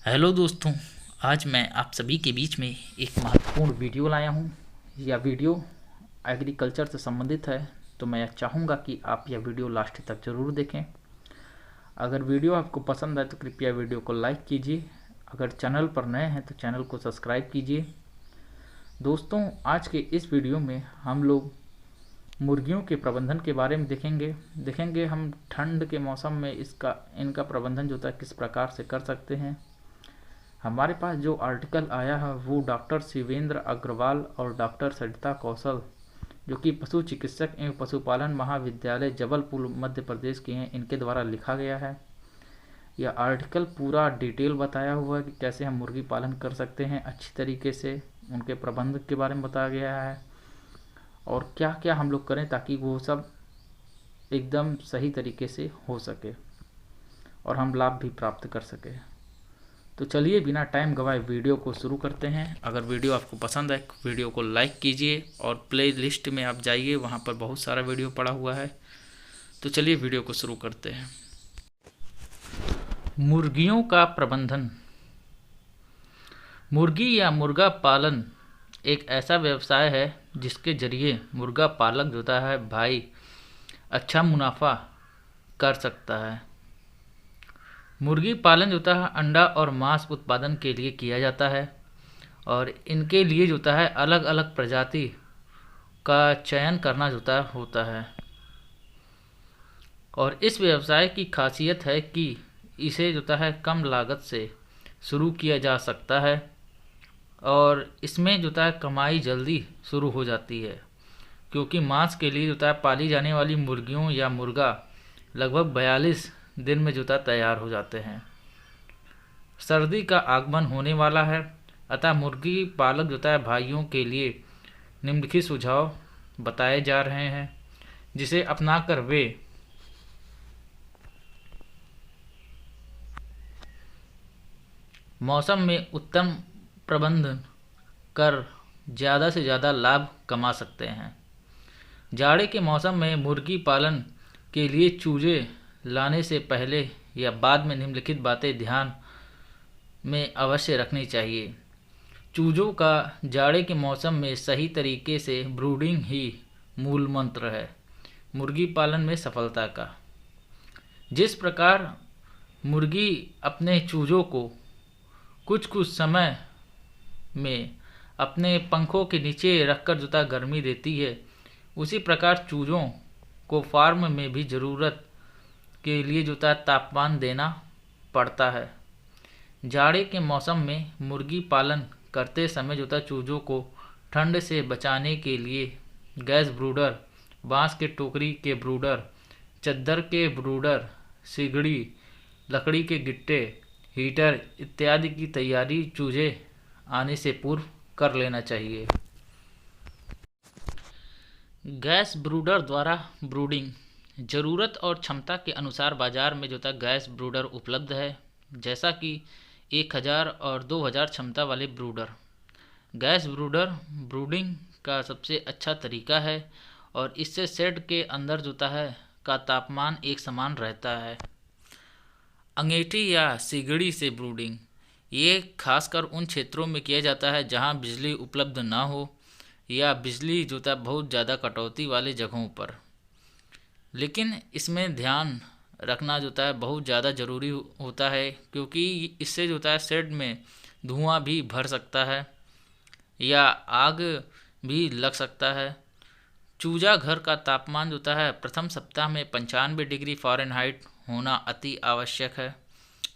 Hello दोस्तों, आज मैं आप सभी के बीच में एक महत्वपूर्ण वीडियो लाया हूँ। यह वीडियो एग्रीकल्चर से संबंधित है, तो मैं चाहूँगा कि आप यह वीडियो लास्ट तक ज़रूर देखें। अगर वीडियो आपको पसंद आए तो कृपया वीडियो को लाइक कीजिए। अगर चैनल पर नए हैं तो चैनल को सब्सक्राइब कीजिए। दोस्तों, आज के इस वीडियो में हम लोग मुर्गियों के प्रबंधन के बारे में देखेंगे हम ठंड के मौसम में इनका प्रबंधन जो है किस प्रकार से कर सकते हैं। हमारे पास जो आर्टिकल आया है वो डॉक्टर शिवेंद्र अग्रवाल और डॉक्टर सरिता कौशल, जो कि पशु चिकित्सक एवं पशुपालन महाविद्यालय जबलपुर मध्य प्रदेश के हैं, इनके द्वारा लिखा गया है। यह आर्टिकल पूरा डिटेल बताया हुआ है कि कैसे हम मुर्गी पालन कर सकते हैं अच्छी तरीके से। उनके प्रबंध के बारे में बताया गया है और क्या क्या हम लोग करें ताकि वो सब एकदम सही तरीके से हो सके और हम लाभ भी प्राप्त कर सके। तो चलिए बिना टाइम गवाए वीडियो को शुरू करते हैं। अगर वीडियो आपको पसंद है वीडियो को लाइक कीजिए और प्ले लिस्ट में आप जाइए, वहाँ पर बहुत सारा वीडियो पड़ा हुआ है। तो चलिए वीडियो को शुरू करते हैं। मुर्गियों का प्रबंधन। मुर्गी या मुर्गा पालन एक ऐसा व्यवसाय है जिसके जरिए मुर्गा पालक होता है भाई अच्छा मुनाफा कर सकता है। मुर्गी पालन जो है अंडा और मांस उत्पादन के लिए किया जाता है और इनके लिए जो है अलग अलग प्रजाति का चयन करना होता है। और इस व्यवसाय की खासियत है कि इसे जो है कम लागत से शुरू किया जा सकता है और इसमें जो है कमाई जल्दी शुरू हो जाती है, क्योंकि मांस के लिए जो है पाली जाने वाली मुर्गियों या मुर्गा लगभग 42 दिन में जो तैयार हो जाते हैं। सर्दी का आगमन होने वाला है, अतः मुर्गी पालक जो है भाइयों के लिए निम्नलिखित सुझाव बताए जा रहे हैं, जिसे अपनाकर वे मौसम में उत्तम प्रबंधन कर ज़्यादा से ज़्यादा लाभ कमा सकते हैं। जाड़े के मौसम में मुर्गी पालन के लिए चूजे लाने से पहले या बाद में निम्नलिखित बातें ध्यान में अवश्य रखनी चाहिए। चूजों का जाड़े के मौसम में सही तरीके से ब्रूडिंग ही मूल मंत्र है मुर्गी पालन में सफलता का। जिस प्रकार मुर्गी अपने चूजों को कुछ कुछ समय में अपने पंखों के नीचे रखकर जो गर्मी देती है, उसी प्रकार चूजों को फार्म में भी ज़रूरत के लिए जो तापमान देना पड़ता है। जाड़े के मौसम में मुर्गी पालन करते समय जो चूजों को ठंड से बचाने के लिए गैस ब्रूडर, बांस के टोकरी के ब्रूडर, चद्दर के ब्रूडर, सिगड़ी, लकड़ी के गिट्टे, हीटर इत्यादि की तैयारी चूजे आने से पूर्व कर लेना चाहिए। गैस ब्रूडर द्वारा ब्रूडिंग। ज़रूरत और क्षमता के अनुसार बाज़ार में जो गैस ब्रूडर उपलब्ध है, जैसा कि 1000 और 2000 क्षमता वाले ब्रूडर। गैस ब्रूडर ब्रूडिंग का सबसे अच्छा तरीका है और इससे शेड के अंदर जो है का तापमान एक समान रहता है। अंगीठी या सिगड़ी से ब्रूडिंग। ये खासकर उन क्षेत्रों में किया जाता है जहाँ बिजली उपलब्ध ना हो या बिजली जो है बहुत ज़्यादा कटौती वाले जगहों पर। लेकिन इसमें ध्यान रखना जो है बहुत ज़्यादा ज़रूरी होता है, क्योंकि इससे जो है शेड में धुआं भी भर सकता है या आग भी लग सकता है। चूजा घर का तापमान जो है प्रथम सप्ताह में 95 डिग्री फ़ारेनहाइट होना अति आवश्यक है।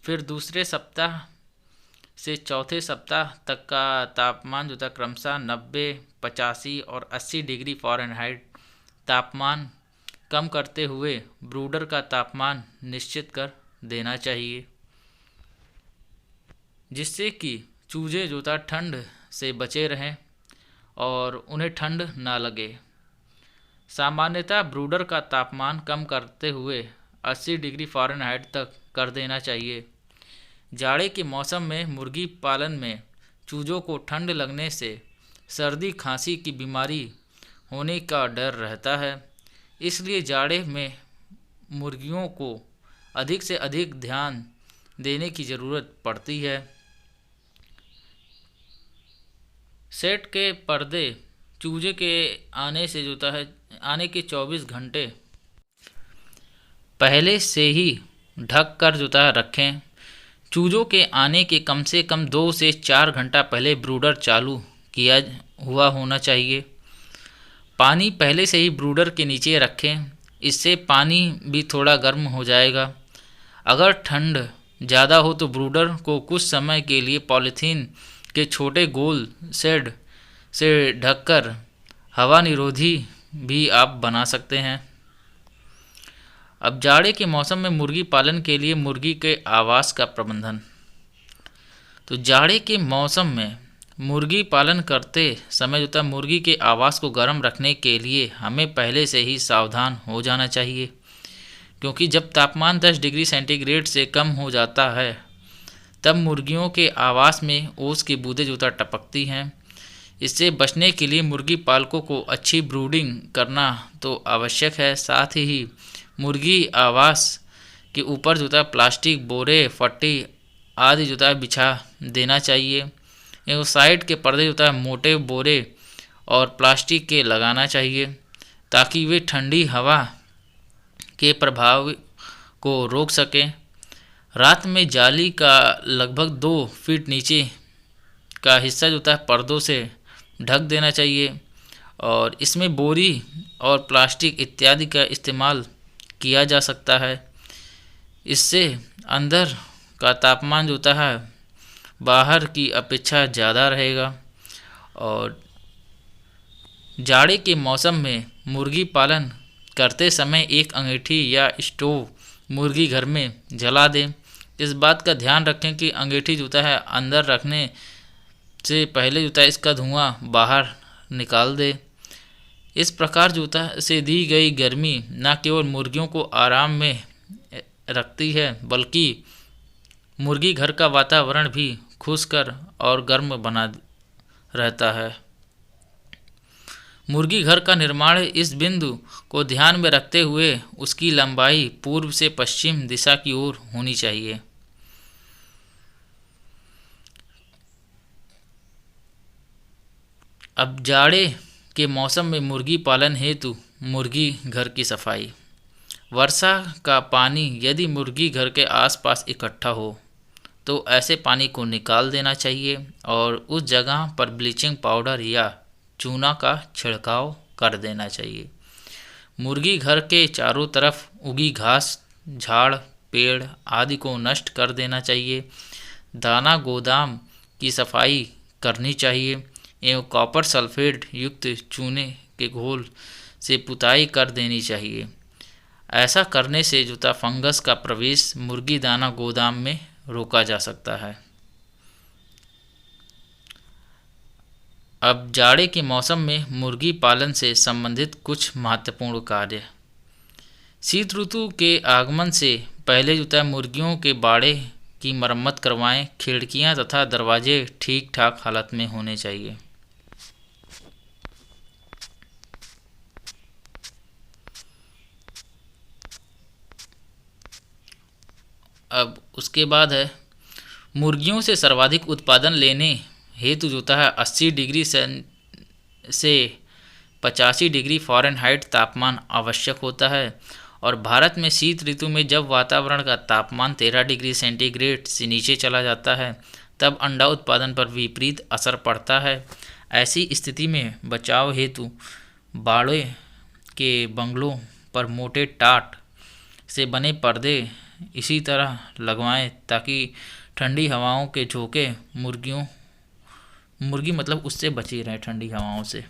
फिर दूसरे सप्ताह से चौथे सप्ताह तक का तापमान जो था क्रमशः 90, 85 और 80 डिग्री फ़ारेनहाइट तापमान कम करते हुए ब्रूडर का तापमान निश्चित कर देना चाहिए, जिससे कि चूजे जो था ठंड से बचे रहें और उन्हें ठंड ना लगे। सामान्यतः ब्रूडर का तापमान कम करते हुए 80 डिग्री फ़ारेनहाइट तक कर देना चाहिए। जाड़े के मौसम में मुर्गी पालन में चूजों को ठंड लगने से सर्दी खांसी की बीमारी होने का डर रहता है, इसलिए जाड़े में मुर्गियों को अधिक से अधिक ध्यान देने की ज़रूरत पड़ती है। सेट के पर्दे चूजे के आने से जो है आने के 24 घंटे पहले से ही ढक कर जो है रखें। चूजों के आने के कम से कम 2 से 4 घंटा पहले ब्रूडर चालू किया हुआ होना चाहिए। पानी पहले से ही ब्रूडर के नीचे रखें, इससे पानी भी थोड़ा गर्म हो जाएगा। अगर ठंड ज़्यादा हो तो ब्रूडर को कुछ समय के लिए पॉलीथीन के छोटे गोल शेड से ढककर हवा निरोधी भी आप बना सकते हैं। अब जाड़े के मौसम में मुर्गी पालन के लिए मुर्गी के आवास का प्रबंधन। तो जाड़े के मौसम में मुर्गी पालन करते समय जो है मुर्गी के आवास को गर्म रखने के लिए हमें पहले से ही सावधान हो जाना चाहिए, क्योंकि जब तापमान 10 डिग्री सेंटीग्रेड से कम हो जाता है तब मुर्गियों के आवास में ओस की बूंदें जो टपकती हैं। इससे बचने के लिए मुर्गी पालकों को अच्छी ब्रूडिंग करना तो आवश्यक है। साथ ही मुर्गी आवास के ऊपर जो है प्लास्टिक बोरे फट्टी आदि जो है बिछा देना चाहिए एवं साइड के पर्दे जो है मोटे बोरे और प्लास्टिक के लगाना चाहिए, ताकि वे ठंडी हवा के प्रभाव को रोक सकें। रात में जाली का लगभग 2 फीट नीचे का हिस्सा जो है पर्दों से ढक देना चाहिए और इसमें बोरी और प्लास्टिक इत्यादि का इस्तेमाल किया जा सकता है। इससे अंदर का तापमान जो होता है बाहर की अपेक्षा ज़्यादा रहेगा। और जाड़े के मौसम में मुर्गी पालन करते समय एक अंगीठी या स्टोव मुर्गी घर में जला दें। इस बात का ध्यान रखें कि अंगीठी जो है अंदर रखने से पहले जो है इसका धुआं बाहर निकाल दे। इस प्रकार जो से दी गई गर्मी न केवल मुर्गियों को आराम में रखती है बल्कि मुर्गी घर का वातावरण भी खुशकर और गर्म बना रहता है। मुर्गी घर का निर्माण इस बिंदु को ध्यान में रखते हुए उसकी लंबाई पूर्व से पश्चिम दिशा की ओर होनी चाहिए। अब जाड़े के मौसम में मुर्गी पालन हेतु मुर्गी घर की सफाई। वर्षा का पानी यदि मुर्गी घर के आसपास इकट्ठा हो तो ऐसे पानी को निकाल देना चाहिए और उस जगह पर ब्लीचिंग पाउडर या चूना का छिड़काव कर देना चाहिए। मुर्गी घर के चारों तरफ उगी घास, झाड़, पेड़ आदि को नष्ट कर देना चाहिए। दाना गोदाम की सफाई करनी चाहिए एवं कॉपर सल्फेट युक्त चूने के घोल से पुताई कर देनी चाहिए। ऐसा करने से जो था फंगस का प्रवेश मुर्गी दाना गोदाम में रोका जा सकता है। अब जाड़े के मौसम में मुर्गी पालन से संबंधित कुछ महत्वपूर्ण कार्य। शीत ऋतु के आगमन से पहले जो है मुर्गियों के बाड़े की मरम्मत करवाएं। खिड़कियां तथा दरवाजे ठीक ठाक हालत में होने चाहिए। अब उसके बाद है मुर्गियों से सर्वाधिक उत्पादन लेने हेतु जो है 80 डिग्री से 85 डिग्री फ़ारेनहाइट तापमान आवश्यक होता है। और भारत में शीत ऋतु में जब वातावरण का तापमान 13 डिग्री सेंटीग्रेड से नीचे चला जाता है तब अंडा उत्पादन पर विपरीत असर पड़ता है। ऐसी स्थिति में बचाव हेतु बाड़े के बंगलों पर मोटे टाट से बने पर्दे इसी तरह लगवाएं ताकि ठंडी हवाओं के झोंके मुर्गी मतलब उससे बची रहे ठंडी हवाओं से।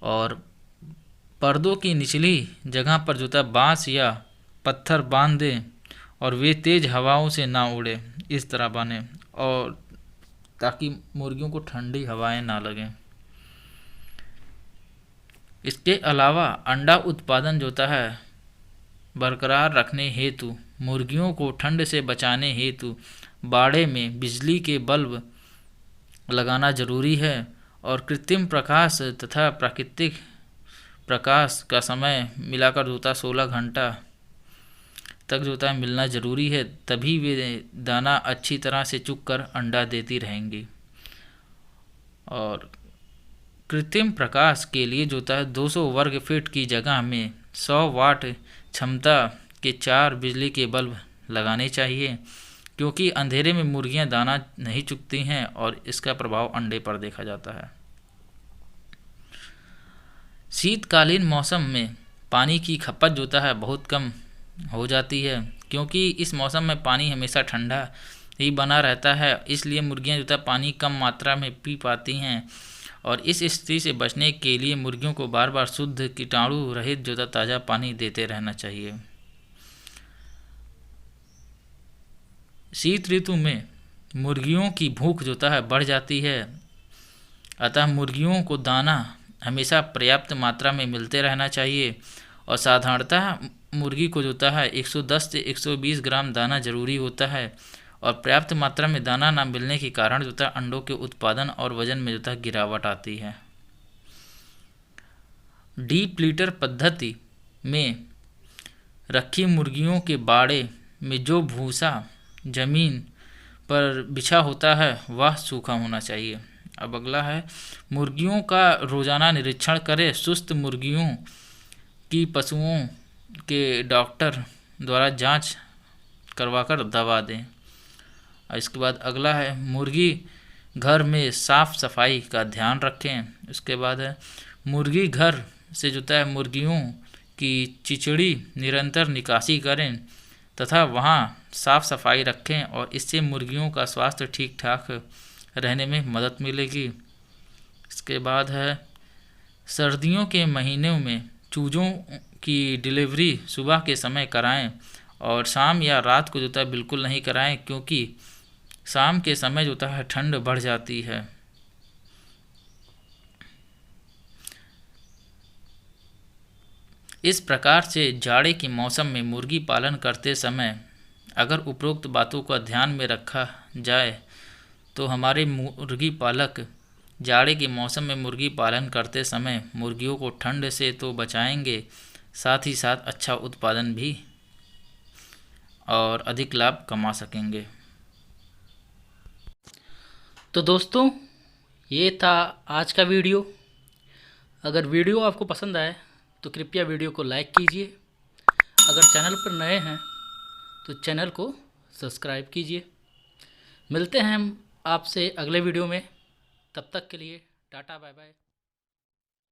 और पर्दों की निचली जगह पर जो था बांस या पत्थर बांध दें और वे तेज़ हवाओं से ना उड़े, इस तरह बने और ताकि मुर्गियों को ठंडी हवाएं ना लगें। इसके अलावा अंडा उत्पादन जो है बरकरार रखने हेतु मुर्गियों को ठंड से बचाने हेतु बाड़े में बिजली के बल्ब लगाना जरूरी है और कृत्रिम प्रकाश तथा प्राकृतिक प्रकाश का समय मिलाकर जो है 16 घंटा तक जो है मिलना ज़रूरी है, तभी वे दाना अच्छी तरह से चुग कर अंडा देती रहेंगी। और कृत्रिम प्रकाश के लिए जो होता है 200 वर्ग फीट की जगह में 100 वाट क्षमता के 4 बिजली के बल्ब लगाने चाहिए, क्योंकि अंधेरे में मुर्गियां दाना नहीं चुगती हैं और इसका प्रभाव अंडे पर देखा जाता है। शीतकालीन मौसम में पानी की खपत जो होता है बहुत कम हो जाती है, क्योंकि इस मौसम में पानी हमेशा ठंडा ही बना रहता है, इसलिए मुर्गियां जो होता है पानी कम मात्रा में पी पाती हैं। और इस स्थिति से बचने के लिए मुर्गियों को बार बार शुद्ध कीटाणु रहित जो होता ताज़ा पानी देते रहना चाहिए। शीत ऋतु में मुर्गियों की भूख जो होता है बढ़ जाती है, अतः मुर्गियों को दाना हमेशा पर्याप्त मात्रा में मिलते रहना चाहिए। और साधारणतः मुर्गी को जो होता है 110 से 120 ग्राम दाना जरूरी होता है, और पर्याप्त मात्रा में दाना ना मिलने के कारण जो होता है अंडों के उत्पादन और वजन में जो होता है गिरावट आती है। डीप लीटर पद्धति में रखी मुर्गियों के बाड़े में जो भूसा जमीन पर बिछा होता है वह सूखा होना चाहिए। अब अगला है, मुर्गियों का रोजाना निरीक्षण करें। सुस्त मुर्गियों की पशुओं के डॉक्टर द्वारा जांच करवाकर दवा दें। और इसके बाद अगला है, मुर्गी घर में साफ सफाई का ध्यान रखें। इसके बाद है, मुर्गी घर से जो है मुर्गियों की चिचड़ी निरंतर निकासी करें तथा वहाँ साफ सफाई रखें, और इससे मुर्गियों का स्वास्थ्य ठीक ठाक रहने में मदद मिलेगी। इसके बाद है, सर्दियों के महीनों में चूज़ों की डिलीवरी सुबह के समय कराएं और शाम या रात को जो है बिल्कुल नहीं कराएं, क्योंकि शाम के समय जो होता है ठंड बढ़ जाती है। इस प्रकार से जाड़े के मौसम में मुर्गी पालन करते समय अगर उपरोक्त बातों का ध्यान में रखा जाए तो हमारे मुर्गी पालक जाड़े के मौसम में मुर्गी पालन करते समय मुर्गियों को ठंड से तो बचाएंगे, साथ ही साथ अच्छा उत्पादन भी और अधिक लाभ कमा सकेंगे। तो दोस्तों, ये था आज का वीडियो। अगर वीडियो आपको पसंद आए तो कृपया वीडियो को लाइक कीजिए। अगर चैनल पर नए हैं तो चैनल को सब्सक्राइब कीजिए। मिलते हैं हम आपसे अगले वीडियो में। तब तक के लिए टाटा बाय बाय।